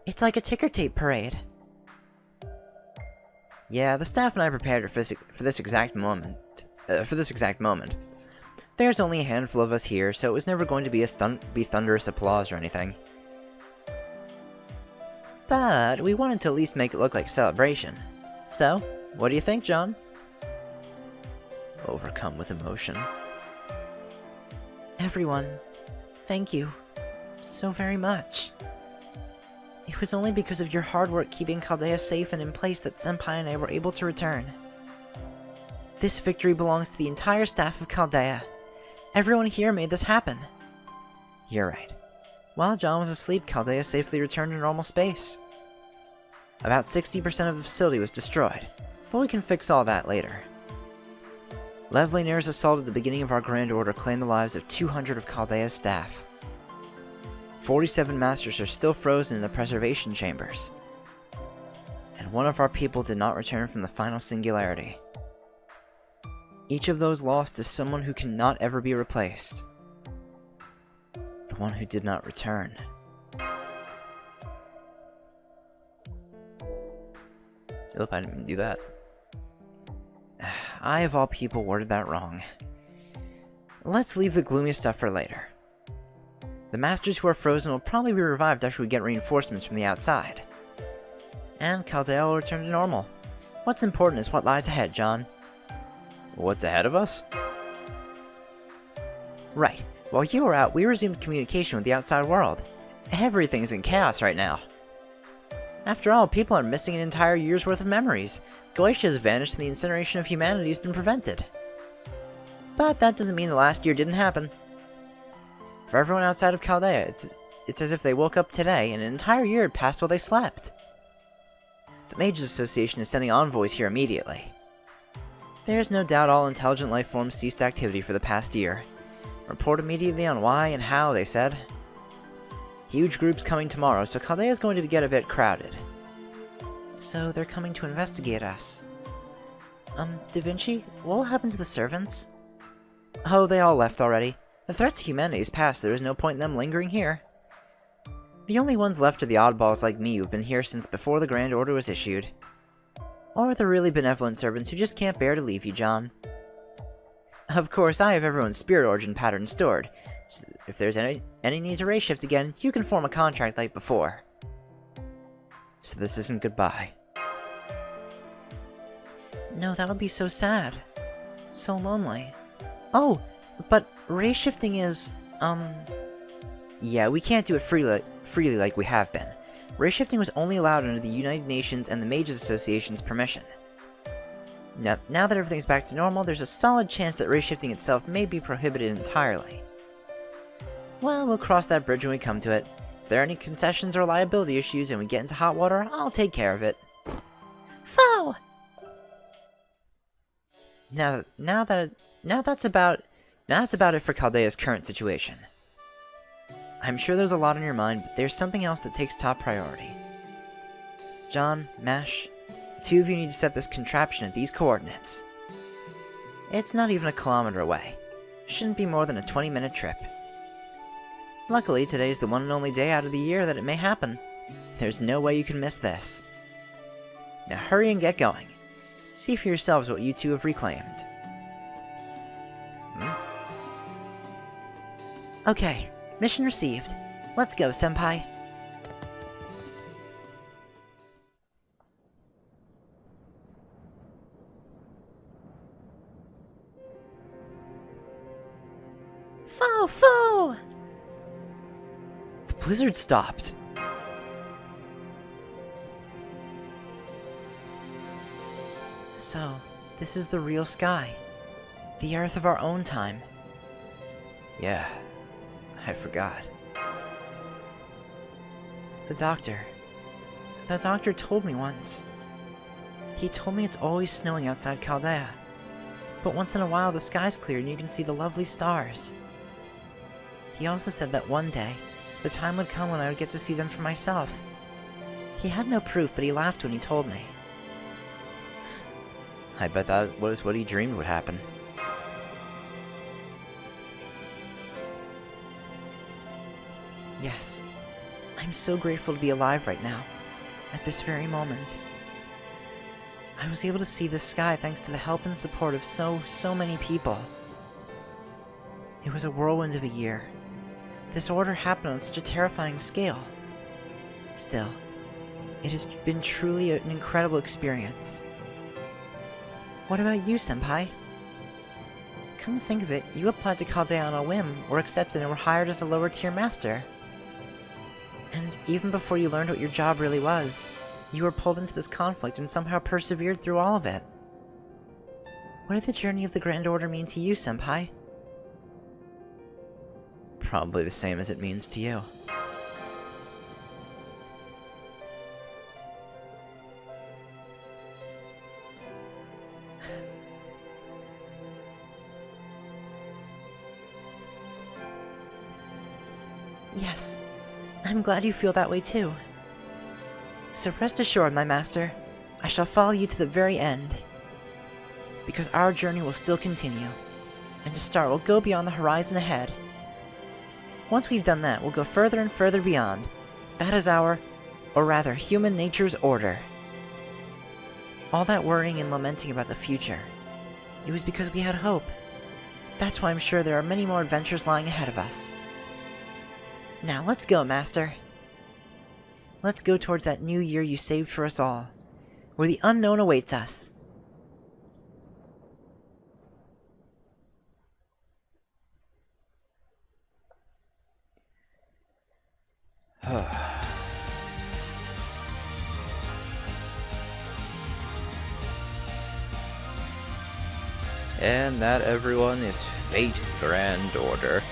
[SPEAKER 2] It's like a ticker tape parade.
[SPEAKER 3] Yeah, the staff and I prepared for this exact moment. There's only a handful of us here, so it was never going to be thunderous applause or anything. But we wanted to at least make it look like a celebration. So, what do you think, John? Overcome with emotion.
[SPEAKER 2] Everyone, thank you so very much. It was only because of your hard work keeping Chaldea safe and in place that Senpai and I were able to return. This victory belongs to the entire staff of Chaldea. Everyone here made this happen.
[SPEAKER 3] You're right. While John was asleep, Chaldea safely returned to normal space. About 60% of the facility was destroyed, but we can fix all that later. Levlinier's assault at the beginning of our Grand Order claimed the lives of 200 of Chaldea's staff. 47 masters are still frozen in the preservation chambers. And one of our people did not return from the final singularity. Each of those lost is someone who cannot ever be replaced. The one who did not return. Nope, I didn't do that. I, of all people, worded that wrong. Let's leave the gloomy stuff for later. The masters who are frozen will probably be revived after we get reinforcements from the outside. And Chaldea will return to normal. What's important is what lies ahead, John. What's ahead of us? Right. While you were out, we resumed communication with the outside world. Everything's in chaos right now. After all, people are missing an entire year's worth of memories. Goetia has vanished and the incineration of humanity has been prevented. But that doesn't mean the last year didn't happen. For everyone outside of Chaldea, it's as if they woke up today and an entire year had passed while they slept. The Mages Association is sending envoys here immediately. There's no doubt all intelligent life forms ceased activity for the past year. Report immediately on why and how, they said. Huge groups coming tomorrow, so Chaldea is going to get a bit crowded.
[SPEAKER 2] So they're coming to investigate us. Da Vinci, what will happen to the servants?
[SPEAKER 3] Oh, they all left already. The threat to humanity is past, there is no point in them lingering here. The only ones left are the oddballs like me who've been here since before the Grand Order was issued. Or the really benevolent servants who just can't bear to leave you, John. Of course, I have everyone's spirit origin pattern stored, so if there's any need to race shift again, you can form a contract like before. So this isn't goodbye.
[SPEAKER 2] No, that would be so sad. So lonely. Oh, but race shifting is,
[SPEAKER 3] Yeah, we can't do it freely like we have been. Race shifting was only allowed under the United Nations and the Mages Association's permission. Now that everything's back to normal, there's a solid chance that race shifting itself may be prohibited entirely. Well, we'll cross that bridge when we come to it. If there are any concessions or liability issues and we get into hot water, I'll take care of it.
[SPEAKER 2] Foe!
[SPEAKER 3] Now that's about it for Chaldea's current situation. I'm sure there's a lot on your mind, but there's something else that takes top priority. John, Mash, the two of you need to set this contraption at these coordinates. It's not even a kilometer away. Shouldn't be more than a 20-minute trip. Luckily, today's the one and only day out of the year that it may happen. There's no way you can miss this. Now hurry and get going. See for yourselves what you two have reclaimed.
[SPEAKER 2] Okay, mission received. Let's go, Senpai. Foe!
[SPEAKER 3] The blizzard stopped.
[SPEAKER 2] So, This is the real sky. The Earth of our own time.
[SPEAKER 3] Yeah, I forgot.
[SPEAKER 2] The doctor told me once. He told me it's always snowing outside Chaldea. But once in a while the sky's clear and you can see the lovely stars. He also said that one day, the time would come when I would get to see them for myself. He had no proof, but he laughed when he told me.
[SPEAKER 3] I bet that was what he dreamed would happen.
[SPEAKER 2] Yes. I'm so grateful to be alive right now, at this very moment. I was able to see the sky thanks to the help and support of so many people. It was a whirlwind of a year. This order happened on such a terrifying scale. Still, it has been truly an incredible experience. What about you, Senpai? Come to think of it, you applied to Chaldea on a whim, were accepted, and were hired as a lower-tier master. And even before you learned what your job really was, you were pulled into this conflict and somehow persevered through all of it. What did the journey of the Grand Order mean to you, Senpai?
[SPEAKER 3] Probably the same as it means to you.
[SPEAKER 2] Yes, I'm glad you feel that way too. So rest assured, my master, I shall follow you to the very end. Because our journey will still continue, and to start, we'll go beyond the horizon ahead. Once we've done that, we'll go further and further beyond. That is our, or rather, human nature's order. All that worrying and lamenting about the future, it was because we had hope. That's why I'm sure there are many more adventures lying ahead of us. Now, let's go, Master. Let's go towards that new year you saved for us all, where the unknown awaits us.
[SPEAKER 1] And that, everyone, is Fate Grand Order.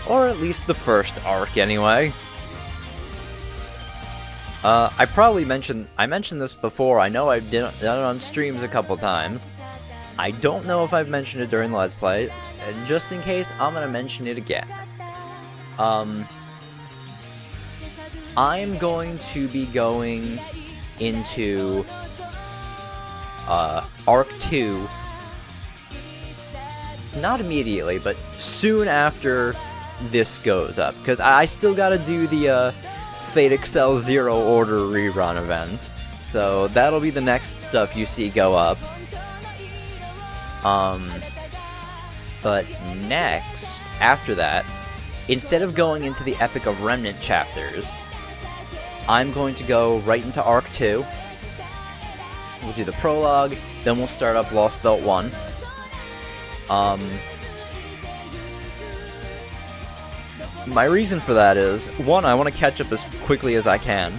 [SPEAKER 1] Or at least the first arc, anyway. I mentioned this before. I know I've done it on streams a couple times. I don't know if I've mentioned it during the Let's Play, and just in case, I'm gonna mention it again. I'm going to be going into Arc 2, not immediately, but soon after this goes up, because I still gotta do the Fate Excel Zero Order rerun event, so that'll be the next stuff you see go up. But next, after that, instead of going into the Epic of Remnant chapters, I'm going to go right into Arc 2. We'll do the prologue, then we'll start up Lost Belt 1. My reason for that is, one, I want to catch up as quickly as I can.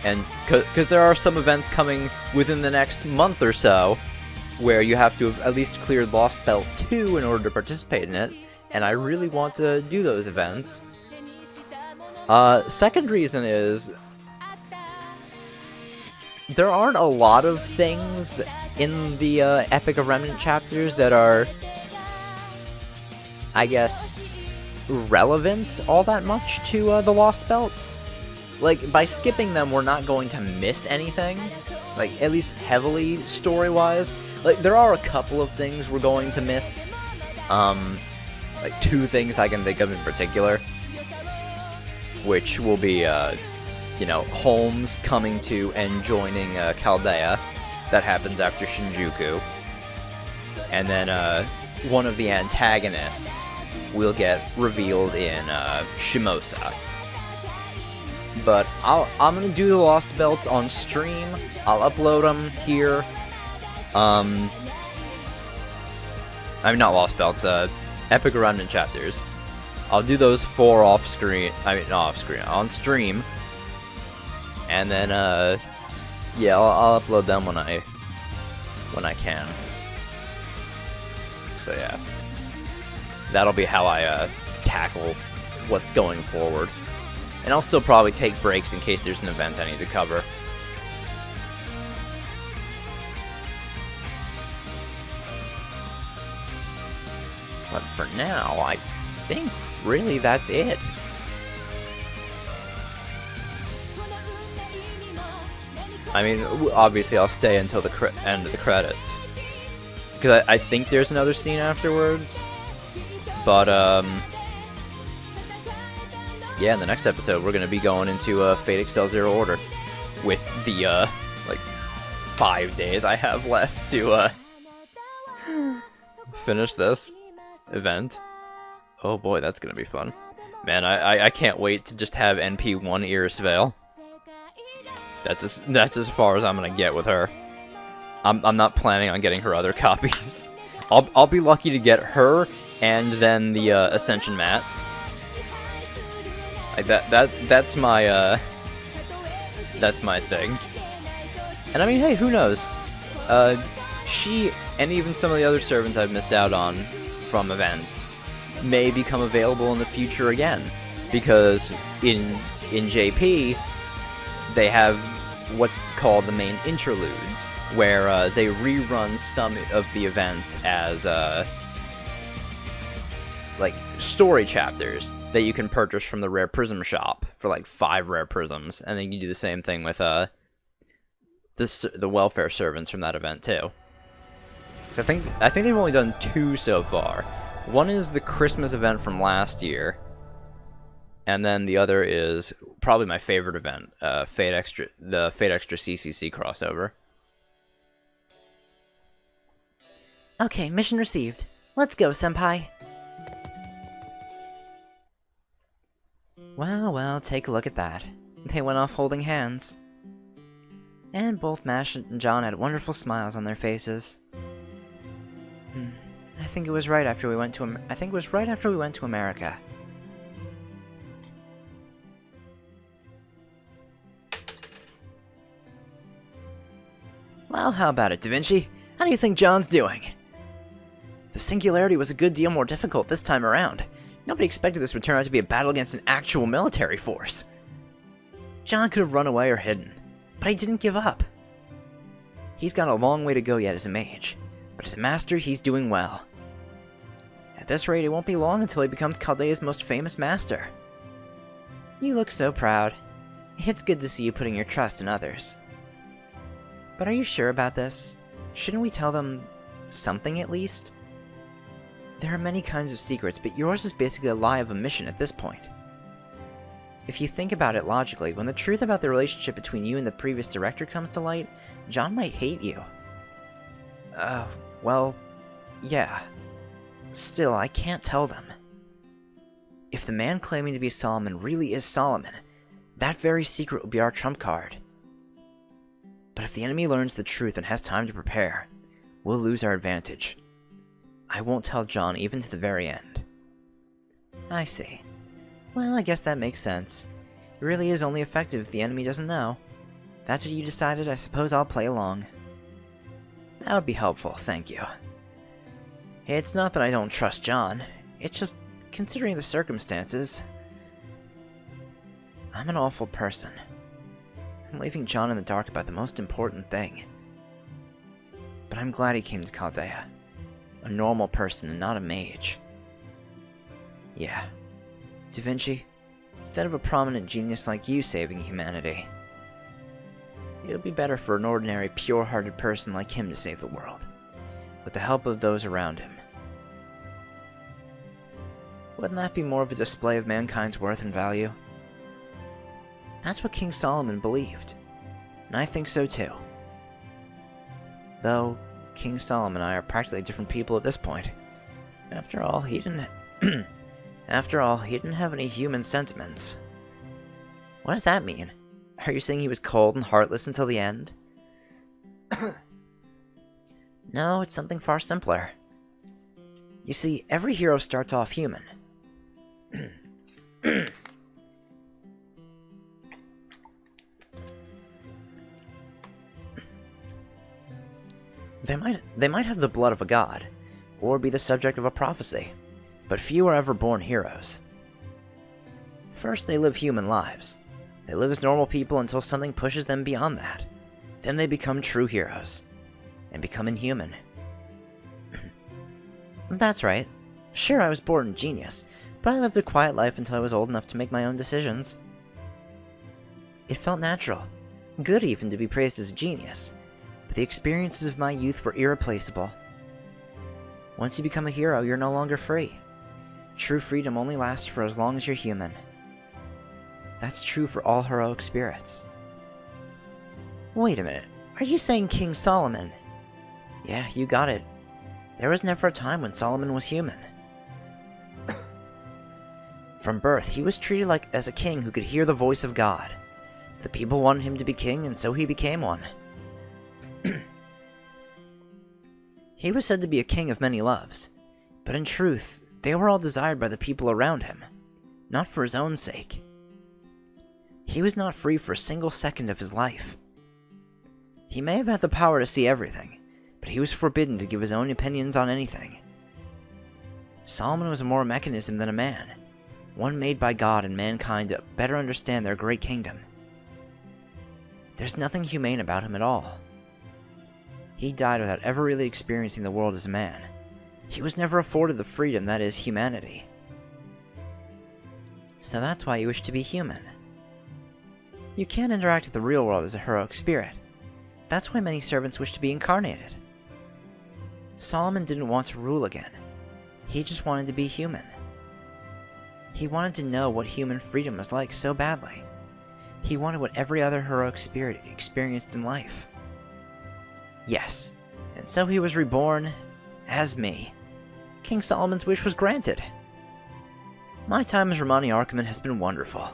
[SPEAKER 1] And because there are some events coming within the next month or so, where you have to have at least cleared Lost Belt 2 in order to participate in it, and I really want to do those events. Second reason is, there aren't a lot of things in the Epic of Remnant chapters that are, I guess, relevant all that much to the Lost Belts. Like, by skipping them, we're not going to miss anything, like, at least heavily story-wise. Like, there are a couple of things we're going to miss, like, two things I can think of in particular, which will be, you know, Holmes coming to and joining Chaldea. That happens after Shinjuku. And then, one of the antagonists will get revealed in Shimosa. But I'm gonna do the Lost Belts on stream. I'll upload them here. I mean, not Lost Belts, Epic Remnant chapters. I'll do those 4 off-screen, I mean, not off-screen, on stream. And then, yeah, I'll upload them when I can. So yeah, that'll be how I tackle what's going forward. And I'll still probably take breaks in case there's an event I need to cover. But for now, I think really that's it. I mean, obviously I'll stay until the end of the credits. Because I think there's another scene afterwards. But, yeah, in the next episode, we're going to be going into Fate Excel Zero Order. With the, like, 5 days I have left to, finish this event. Oh boy, that's going to be fun. Man, I can't wait to just have NP1 Iris Vale. That's as far as I'm gonna get with her. I'm not planning on getting her other copies. I'll be lucky to get her and then the Ascension mats. Like that's my thing. And I mean, hey, who knows? She and even some of the other servants I've missed out on from events may become available in the future again, because in JP they have what's called the main interludes, where they rerun some of the events as like story chapters that you can purchase from the Rare Prism shop for like 5 rare prisms, and then you do the same thing with the welfare servants from that event too. So I think they've only done 2 so far. One is the Christmas event from last year, and then the other is probably my favorite event, the Fate Extra CCC crossover.
[SPEAKER 2] Okay, mission received. Let's go, Senpai. Well, take a look at that. They went off holding hands. And both Mash and John had wonderful smiles on their faces. I think it was right after we went to America. Well, how about it, Da Vinci? How do you think John's doing? The Singularity was a good deal more difficult this time around. Nobody expected this would turn out to be a battle against an actual military force. John could have run away or hidden, but he didn't give up. He's got a long way to go yet as a mage, but as a master, he's doing well. At this rate, it won't be long until he becomes Chaldea's most famous master. You look so proud. It's good to see you putting your trust in others. But are you sure about this? Shouldn't we tell them something at least? There are many kinds of secrets, but yours is basically a lie of omission at this point. If you think about it logically, when the truth about the relationship between you and the previous director comes to light, John might hate you. Well, yeah. Still, I can't tell them. If the man claiming to be Solomon really is Solomon, that very secret will be our trump card. But if the enemy learns the truth and has time to prepare, we'll lose our advantage. I won't tell John even to the very end. I see. Well, I guess that makes sense. It really is only effective if the enemy doesn't know. That's what you decided. I suppose I'll play along. That would be helpful, thank you. It's not that I don't trust John. It's just, considering the circumstances, I'm an awful person. I'm leaving John in the dark about the most important thing. But I'm glad he came to Chaldea. A normal person and not a mage. Yeah. Da Vinci, instead of a prominent genius like you saving humanity, it would be better for an ordinary, pure-hearted person like him to save the world, with the help of those around him. Wouldn't that be more of a display of mankind's worth and value? That's what King Solomon believed, and I think so too. Though, King Solomon and I are practically different people at this point. After all, he didn't have any human sentiments. What does that mean? Are you saying he was cold and heartless until the end? No, it's something far simpler. You see, every hero starts off human.
[SPEAKER 3] They might have the blood of a god, or be the subject of a prophecy, but few are ever born heroes. First, they live human lives. They live as normal people until something pushes them beyond that. Then they become true heroes, and become inhuman. That's right. Sure, I was born a genius, but I lived a quiet life until I was old enough to make my own decisions. It felt natural, good even, to be praised as a genius, but the experiences of my youth were irreplaceable. Once you become a hero, you're no longer free. True freedom only lasts for as long as you're human. That's true for all heroic spirits. Wait a minute, are you saying King Solomon? Yeah, you got it. There was never a time when Solomon was human. From birth, he was treated as a king who could hear the voice of God. The people wanted him to be king, and so he became one. He was said to be a king of many loves, but in truth, they were all desired by the people around him, not for his own sake. He was not free for a single second of his life. He may have had the power to see everything, but he was forbidden to give his own opinions on anything. Solomon was more a mechanism than a man, one made by God and mankind to better understand their great kingdom. There's nothing humane about him at all. He died without ever really experiencing the world as a man. He was never afforded the freedom that is humanity. So that's why you wish to be human. You can't interact with the real world as a heroic spirit. That's why many servants wish to be incarnated. Solomon didn't want to rule again. He just wanted to be human. He wanted to know what human freedom was like so badly. He wanted what every other heroic spirit experienced in life. Yes, and so he was reborn as me. King Solomon's wish was granted. My time as Romani Archiman has been wonderful.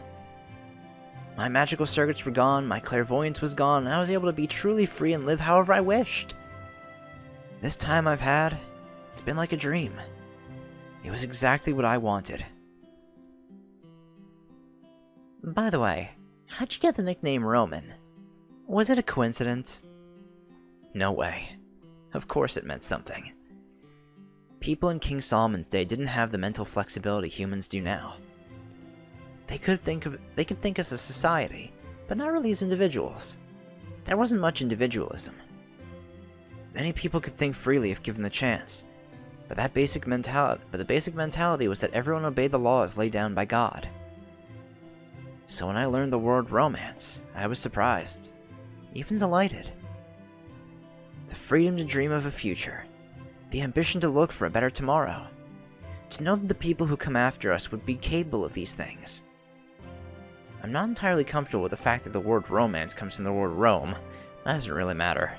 [SPEAKER 3] My magical circuits were gone, my clairvoyance was gone, and I was able to be truly free and live however I wished. This time I've had, it's been like a dream. It was exactly what I wanted. By the way, how'd you get the nickname Roman? Was it a coincidence? No way. Of course it meant something. People in King Solomon's day didn't have the mental flexibility humans do now. They could think as a society, but not really as individuals. There wasn't much individualism. Many people could think freely if given the chance, but the basic mentality was that everyone obeyed the laws laid down by God. So when I learned the word romance, I was surprised, even delighted. The freedom to dream of a future, the ambition to look for a better tomorrow, to know that the people who come after us would be capable of these things. I'm not entirely comfortable with the fact that the word romance comes from the word Rome. That doesn't really matter.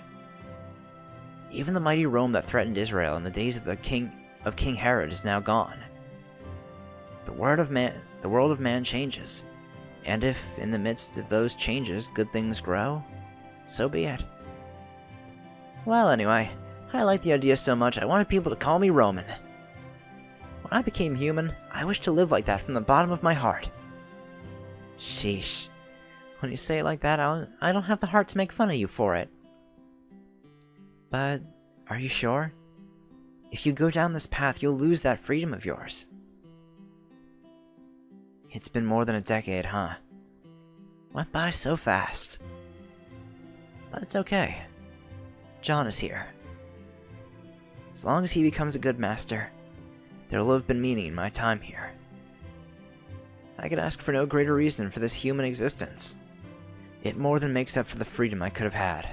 [SPEAKER 3] Even the mighty Rome that threatened Israel in the days of King Herod is now gone. The world of man changes, and if, in the midst of those changes, good things grow, so be it. Well, anyway, I liked the idea so much I wanted people to call me Roman. When I became human, I wished to live like that from the bottom of my heart. Sheesh. When you say it like that, I don't have the heart to make fun of you for it. But, are you sure? If you go down this path, you'll lose that freedom of yours. It's been more than a decade, huh? Went by so fast. But it's okay. John is here. As long as he becomes a good master, there will have been meaning in my time here. I could ask for no greater reason for this human existence. It more than makes up for the freedom I could have had.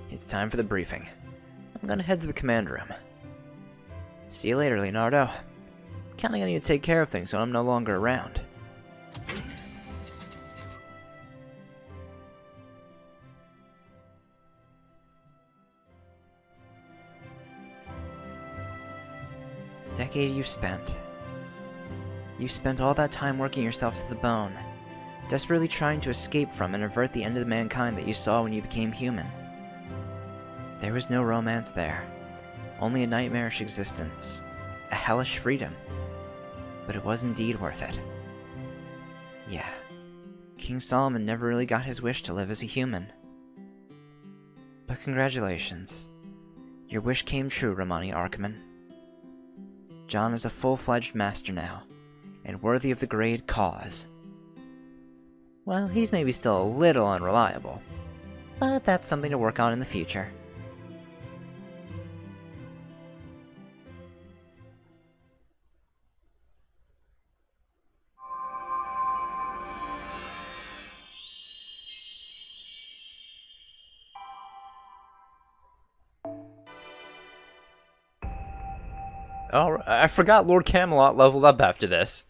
[SPEAKER 3] It's time for the briefing. I'm gonna head to the command room. See you later, Leonardo. Counting on you to take care of things when I'm no longer around. Decade you've spent. You spent all that time working yourself to the bone, desperately trying to escape from and avert the end of mankind that you saw when you became human. There was no romance there, only a nightmarish existence, a hellish freedom. But it was indeed worth it. Yeah, King Solomon never really got his wish to live as a human. But congratulations. Your wish came true, Romani Arkman. John is a full-fledged master now, and worthy of the great cause. Well, he's maybe still a little unreliable, but that's something to work on in the future.
[SPEAKER 1] Oh, I forgot Lord Camelot leveled up after this.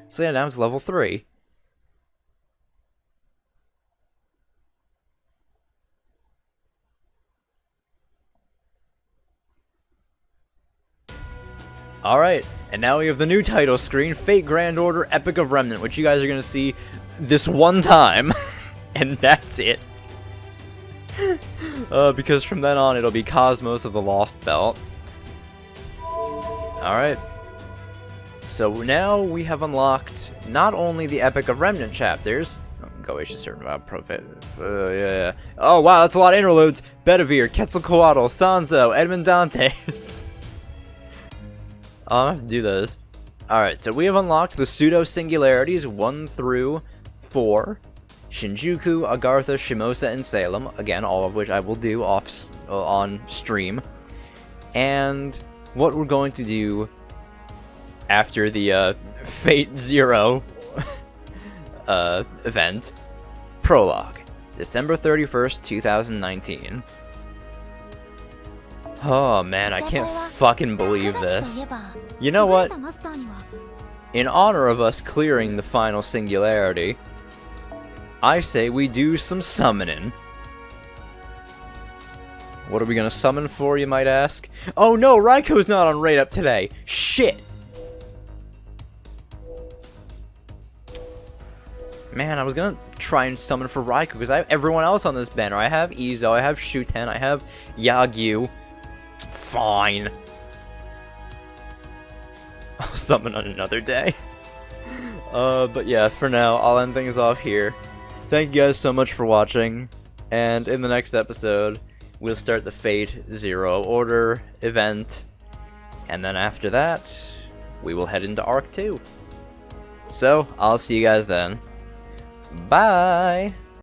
[SPEAKER 1] So yeah, now it's level 3. Alright, and now we have the new title screen, Fate Grand Order Epic of Remnant, which you guys are going to see this one time, and that's it. Because from then on, it'll be Cosmos of the Lost Belt. Alright. So now we have unlocked not only the Epic of Remnant chapters. Goetia certain about profit. Yeah. Oh wow, that's a lot of interludes. Bedivere, Quetzalcoatl, Sanzo, Edmond Dantes. I'll have to do those. Alright, so we have unlocked the pseudo-singularities 1 through 4. Shinjuku, Agartha, Shimosa, and Salem. Again, all of which I will do on stream. And what we're going to do after the Fate Zero event. Prologue. December 31st, 2019. Oh man, I can't fucking believe this. You know what? In honor of us clearing the final singularity, I say we do some summoning. What are we gonna summon for, you might ask? Oh no, Raiko's not on raid up today! Shit! Man, I was gonna try and summon for Raiko, because I have everyone else on this banner. I have Izo, I have Shuten, I have Yagyu. Fine. I'll summon on another day. But yeah, for now, I'll end things off here. Thank you guys so much for watching, and in the next episode, we'll start the Fate Zero Order event, and then after that, we will head into Arc 2. So, I'll see you guys then. Bye!